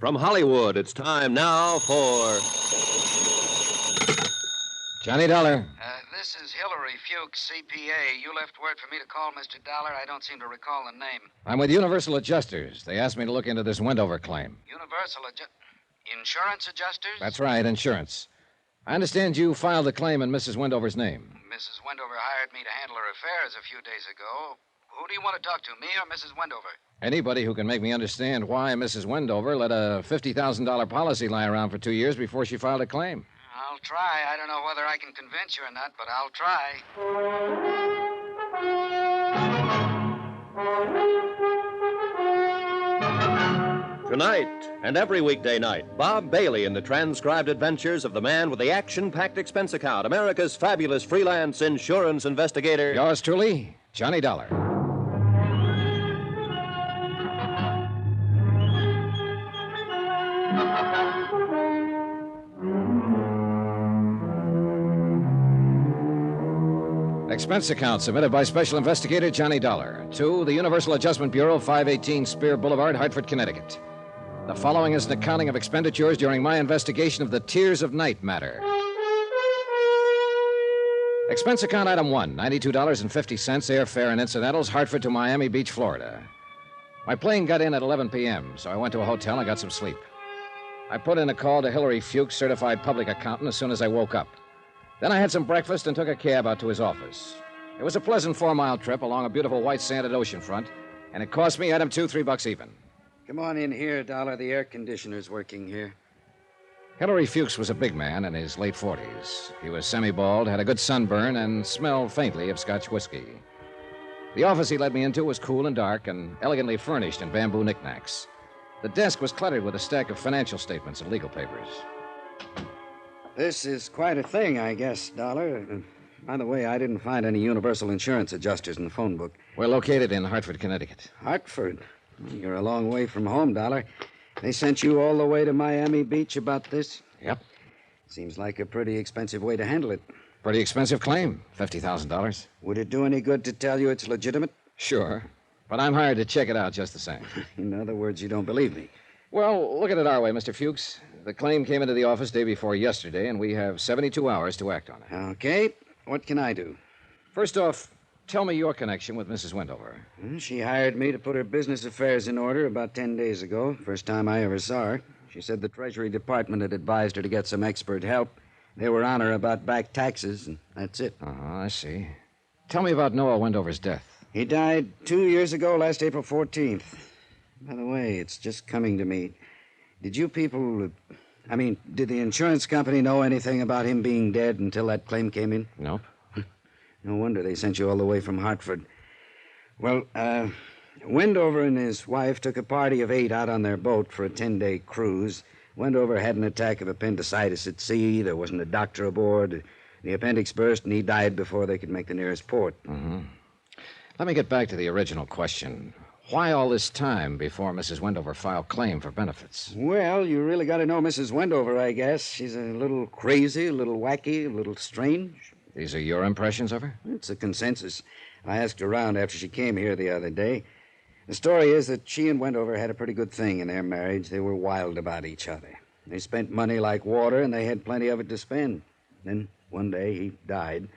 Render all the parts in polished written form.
From Hollywood, it's time now for... Johnny Dollar. This is Hillary Fuchs, CPA. You left word for me to call Mr. Dollar. I don't seem to recall the name. I'm with Universal Adjusters. They asked me to look into this Wendover claim. Insurance adjusters? That's right, insurance. I understand you filed the claim in Mrs. Wendover's name. Mrs. Wendover hired me to handle her affairs a few days ago. Who do you want to talk to, me or Mrs. Wendover? Anybody who can make me understand why Mrs. Wendover let a $50,000 policy lie around for 2 years before she filed a claim. I'll try. I don't know whether I can convince you or not, but I'll try. Tonight and every weekday night, Bob Bailey in the transcribed adventures of the man with the action-packed expense account, America's fabulous freelance insurance investigator. Yours truly, Johnny Dollar. Expense account submitted by Special Investigator Johnny Dollar to the Universal Adjustment Bureau, 518 Spear Boulevard, Hartford, Connecticut. The following is an accounting of expenditures during my investigation of the Tears of Night matter. Expense account item 1, $92.50, airfare and incidentals, Hartford to Miami Beach, Florida. My plane got in at 11 p.m., so I went to a hotel and got some sleep. I put in a call to Hillary Fuchs, certified public accountant, as soon as I woke up. Then I had some breakfast and took a cab out to his office. It was a pleasant 4-mile trip along a beautiful white-sanded oceanfront, and it cost me, item 2, $3 even. Come on in here, Dollar. The air conditioner's working here. Hillary Fuchs was a big man in his late 40s. He was semi-bald, had a good sunburn, and smelled faintly of Scotch whiskey. The office he led me into was cool and dark and elegantly furnished in bamboo knickknacks. The desk was cluttered with a stack of financial statements and legal papers. This is quite a thing, I guess, Dollar. By the way, I didn't find any universal insurance adjusters in the phone book. We're located in Hartford, Connecticut. Hartford? You're a long way from home, Dollar. They sent you all the way to Miami Beach about this? Yep. Seems like a pretty expensive way to handle it. Pretty expensive claim, $50,000. Would it do any good to tell you it's legitimate? Sure. But I'm hired to check it out just the same. In other words, you don't believe me. Well, look at it our way, Mr. Fuchs. The claim came into the office day before yesterday, and we have 72 hours to act on it. Okay. What can I do? First off, tell me your connection with Mrs. Wendover. She hired me to put her business affairs in order about 10 days ago. First time I ever saw her. She said the Treasury Department had advised her to get some expert help. They were on her about back taxes, and that's it. I see. Tell me about Noah Wendover's death. He died 2 years ago, last April 14th. By the way, it's just coming to me. Did you people... did the insurance company know anything about him being dead until that claim came in? Nope. No wonder they sent you all the way from Hartford. Well, Wendover and his wife took a party of 8 out on their boat for a 10-day cruise. Wendover had an attack of appendicitis at sea. There wasn't a doctor aboard. The appendix burst, and he died before they could make the nearest port. Mm-hmm. Let me get back to the original question. Why all this time before Mrs. Wendover filed claim for benefits? Well, you really got to know Mrs. Wendover, I guess. She's a little crazy, a little wacky, a little strange. These are your impressions of her? It's a consensus. I asked around after she came here the other day. The story is that she and Wendover had a pretty good thing in their marriage. They were wild about each other. They spent money like water, and they had plenty of it to spend. Then one day he died.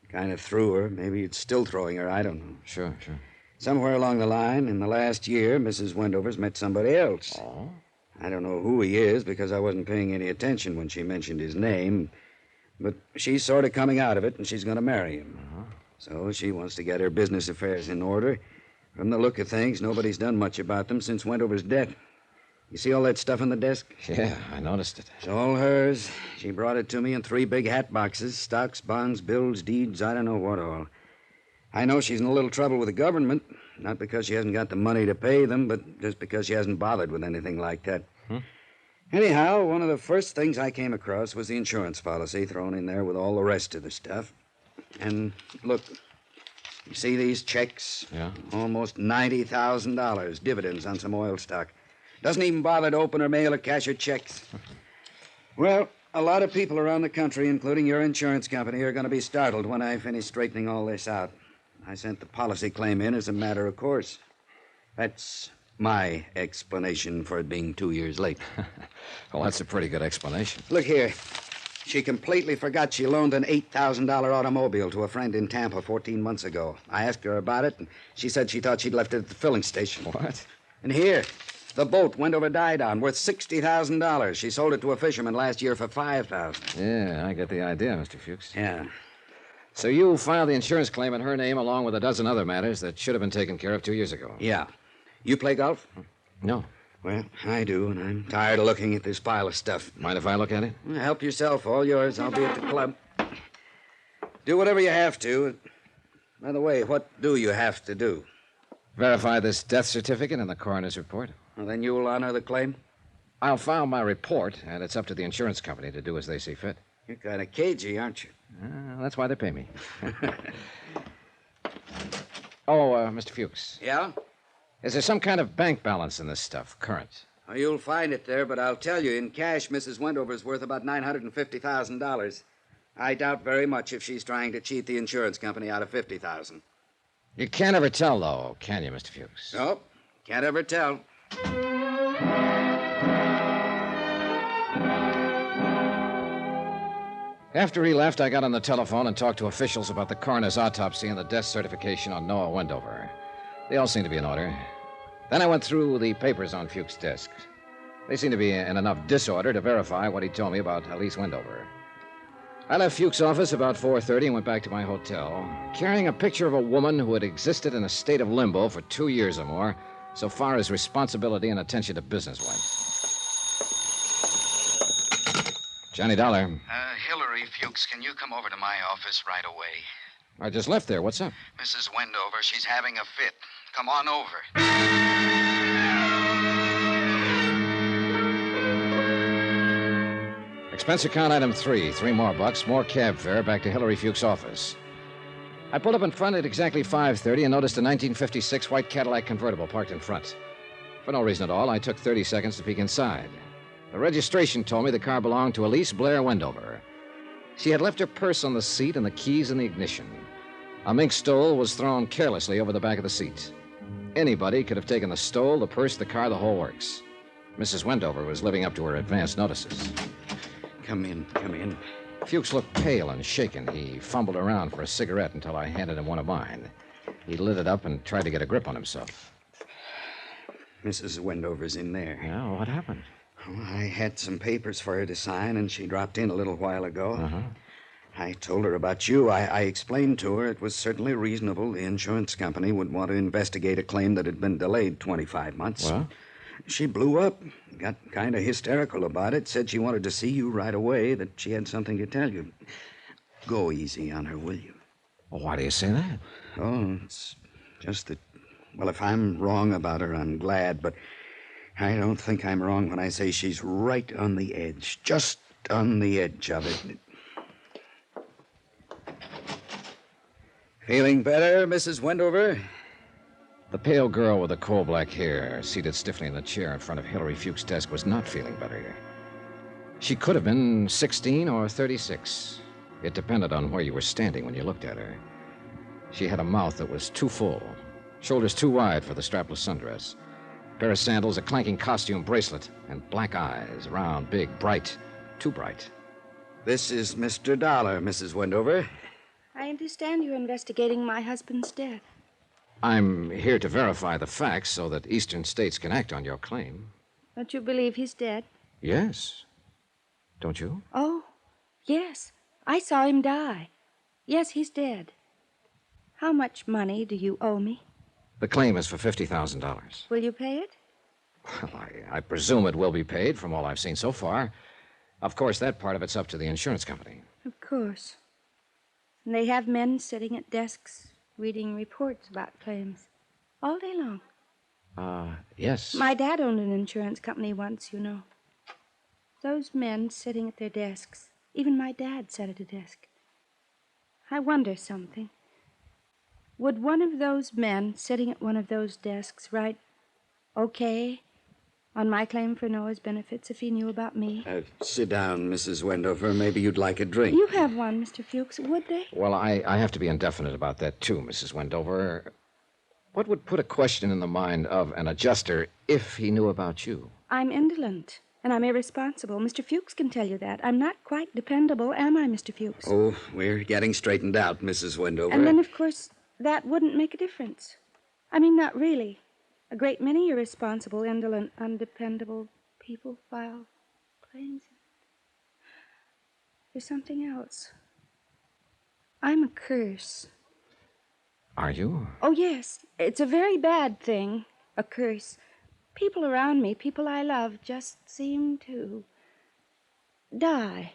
Kind of threw her. Maybe it's still throwing her. I don't know. Sure. Somewhere along the line, in the last year, Mrs. Wendover's met somebody else. Oh? I don't know who he is because I wasn't paying any attention when she mentioned his name. But she's sort of coming out of it, and she's going to marry him. Uh-huh. So she wants to get her business affairs in order. From the look of things, nobody's done much about them since Wendover's death. You see all that stuff on the desk? Yeah, I noticed it. It's all hers. She brought it to me in 3 big hat boxes. Stocks, bonds, bills, deeds, I don't know what all. I know she's in a little trouble with the government. Not because she hasn't got the money to pay them, but just because she hasn't bothered with anything like that. Anyhow, one of the first things I came across was the insurance policy thrown in there with all the rest of the stuff. And look, you see these checks? Yeah. Almost $90,000 dividends on some oil stock. Doesn't even bother to open or mail or cash her checks. Well, a lot of people around the country, including your insurance company, are going to be startled when I finish straightening all this out. I sent the policy claim in as a matter of course. That's my explanation for it being 2 years late. Well, that's a pretty good explanation. Look here. She completely forgot she loaned an $8,000 automobile to a friend in Tampa 14 months ago. I asked her about it, and she said she thought she'd left it at the filling station. What? And here, the boat Wendover died on, worth $60,000. She sold it to a fisherman last year for $5,000. Yeah, I get the idea, Mr. Fuchs. Yeah. So you filed the insurance claim in her name along with a dozen other matters that should have been taken care of 2 years ago. Yeah. You play golf? No. Well, I do, and I'm tired of looking at this pile of stuff. Mind if I look at it? Well, help yourself. All yours. I'll be at the club. Do whatever you have to. By the way, what do you have to do? Verify this death certificate and the coroner's report. Well, then you'll honor the claim? I'll file my report, and it's up to the insurance company to do as they see fit. You're kind of cagey, aren't you? That's why they pay me. Mr. Fuchs. Yeah? Is there some kind of bank balance in this stuff, current? Well, you'll find it there, but I'll tell you, in cash, Mrs. Wendover's worth about $950,000. I doubt very much if she's trying to cheat the insurance company out of $50,000. You can't ever tell, though, can you, Mr. Fuchs? Nope. Can't ever tell. After he left, I got on the telephone and talked to officials about the coroner's autopsy and the death certification on Noah Wendover. They all seemed to be in order. Then I went through the papers on Fuchs' desk. They seemed to be in enough disorder to verify what he told me about Elise Wendover. I left Fuchs' office about 4:30 and went back to my hotel, carrying a picture of a woman who had existed in a state of limbo for 2 years or more, so far as responsibility and attention to business went. Johnny Dollar. Hillary, Fuchs, can you come over to my office right away? I just left there. What's up? Mrs. Wendover, she's having a fit. Come on over. Expense account item 3, $3 more, more cab fare back to Hillary Fuchs' office. I pulled up in front at exactly 5:30 and noticed a 1956 white Cadillac convertible parked in front. For no reason at all, I took 30 seconds to peek inside. The registration told me the car belonged to Elise Blair Wendover. She had left her purse on the seat and the keys in the ignition. A mink stole was thrown carelessly over the back of the seat. Anybody could have taken the stole, the purse, the car, the whole works. Mrs. Wendover was living up to her advance notices. Come in. Fuchs looked pale and shaken. He fumbled around for a cigarette until I handed him one of mine. He lit it up and tried to get a grip on himself. Mrs. Wendover's in there. Yeah, what happened? Well, I had some papers for her to sign, and she dropped in a little while ago. Uh-huh. I told her about you. I explained to her it was certainly reasonable the insurance company would want to investigate a claim that had been delayed 25 months. Well? She blew up, got kind of hysterical about it, said she wanted to see you right away, that she had something to tell you. Go easy on her, will you? Well, why do you say that? Oh, it's just that, well, if I'm wrong about her, I'm glad, but I don't think I'm wrong when I say she's right on the edge, just on the edge of it. Feeling better, Mrs. Wendover? The pale girl with the coal-black hair, seated stiffly in the chair in front of Hillary Fuchs' desk, was not feeling better. She could have been 16 or 36. It depended on where you were standing when you looked at her. She had a mouth that was too full, shoulders too wide for the strapless sundress, a pair of sandals, a clanking costume bracelet, and black eyes, round, big, bright, too bright. This is Mr. Dollar, Mrs. Wendover. I understand you're investigating my husband's death. I'm here to verify the facts so that Eastern states can act on your claim. Don't you believe he's dead? Yes. Don't you? Oh, yes. I saw him die. Yes, he's dead. How much money do you owe me? The claim is for $50,000. Will you pay it? Well, I presume it will be paid from all I've seen so far. Of course, that part of it's up to the insurance company. Of course. And they have men sitting at desks reading reports about claims all day long. Yes. My dad owned an insurance company once, you know. Those men sitting at their desks. Even my dad sat at a desk. I wonder something. Would one of those men sitting at one of those desks write, okay, on my claim for Noah's benefits if he knew about me? Sit down, Mrs. Wendover. Maybe you'd like a drink. You have one, Mr. Fuchs. Would they? Well, I have to be indefinite about that, too, Mrs. Wendover. What would put a question in the mind of an adjuster if he knew about you? I'm indolent, and I'm irresponsible. Mr. Fuchs can tell you that. I'm not quite dependable, am I, Mr. Fuchs? Oh, we're getting straightened out, Mrs. Wendover. And then, of course, that wouldn't make a difference. I mean, not really. A great many irresponsible, indolent, undependable people file claims. There's something else. I'm a curse. Are you? Oh, yes. It's a very bad thing, a curse. People around me, people I love, just seem to die.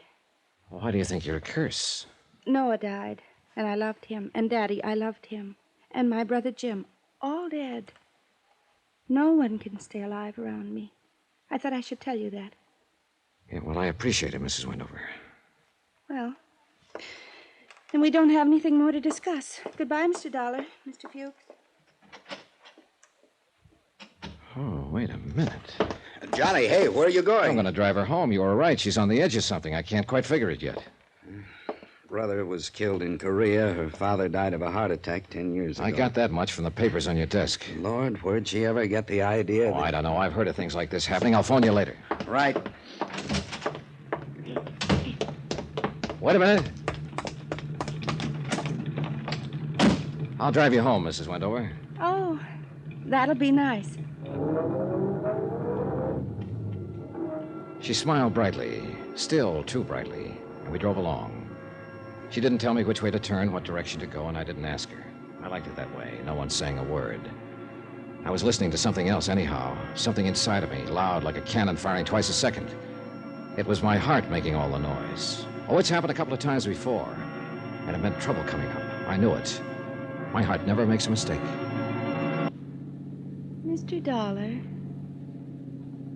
Why do you think you're a curse? Noah died, and I loved him. And Daddy, I loved him. And my brother Jim, all dead. No one can stay alive around me. I thought I should tell you that. Yeah, well, I appreciate it, Mrs. Wendover. Well, then we don't have anything more to discuss. Goodbye, Mr. Dollar, Mr. Fuchs. Oh, wait a minute. Johnny, hey, where are you going? I'm going to drive her home. You were right. She's on the edge of something. I can't quite figure it yet. Brother was killed in Korea. Her father died of a heart attack 10 years ago. I got that much from the papers on your desk. Lord, where'd she ever get the idea? Oh, I don't know. I've heard of things like this happening. I'll phone you later. Right. Wait a minute. I'll drive you home, Mrs. Wendover. Oh, that'll be nice. She smiled brightly, still too brightly, and we drove along. She didn't tell me which way to turn, what direction to go, and I didn't ask her. I liked it that way, no one saying a word. I was listening to something else anyhow, something inside of me, loud like a cannon firing twice a second. It was my heart making all the noise. Oh, it's happened a couple of times before, and it meant trouble coming up. I knew it. My heart never makes a mistake. Mr. Dollar,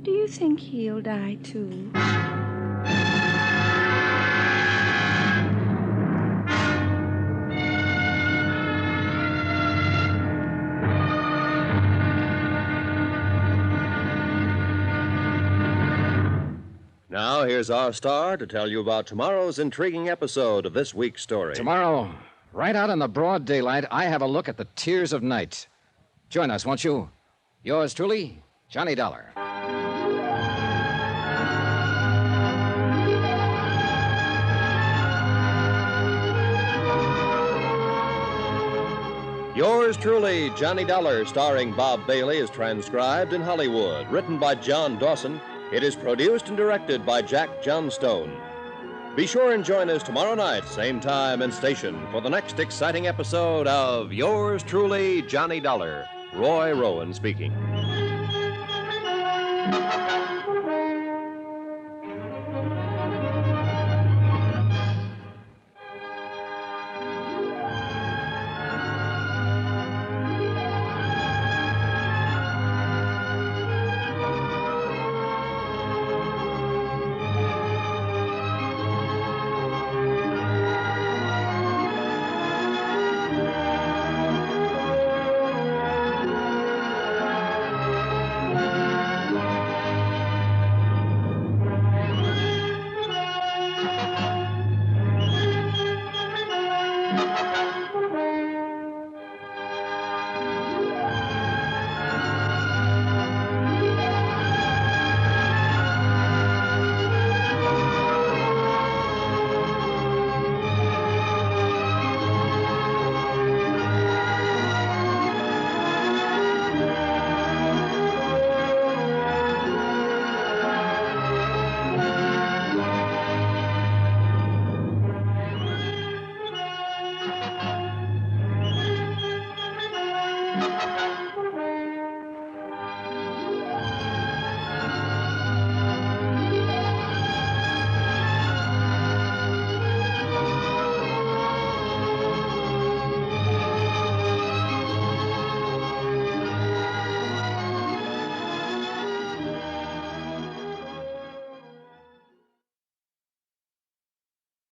do you think he'll die, too? Now, here's our star to tell you about tomorrow's intriguing episode of this week's story. Tomorrow, right out in the broad daylight, I have a look at the tears of night. Join us, won't you? Yours truly, Johnny Dollar. Yours truly, Johnny Dollar, starring Bob Bailey, is transcribed in Hollywood. Written by John Dawson, it is produced and directed by Jack Johnstone. Be sure and join us tomorrow night, same time and station, for the next exciting episode of Yours truly, Johnny Dollar. Roy Rowan speaking.